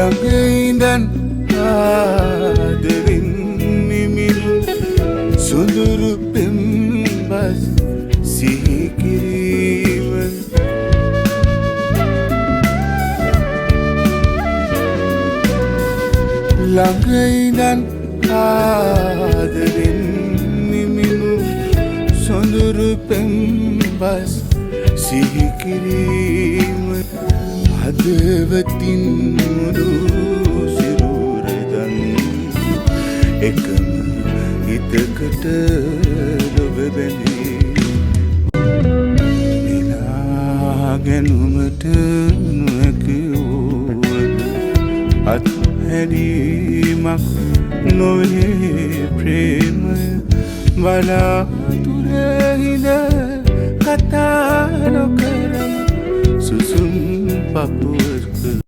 ළඟඉඳන් ආදරෙන් නිමිරු සොඳුරු පෙම්බස් සිහිකිරීම ළඟඉඳන් ආදරෙන් නිමිරු සොඳුරු පෙම්බස් සිහිකිරීම හදවතින් මුළු සිරුරදන් එකම හිතකට ලොබබැනේ නිලා ගැනුමට නොහැකිවුවද අත්හැරීමක් නොවේ ප්‍රේමය බලාතුරහිද කතා නොක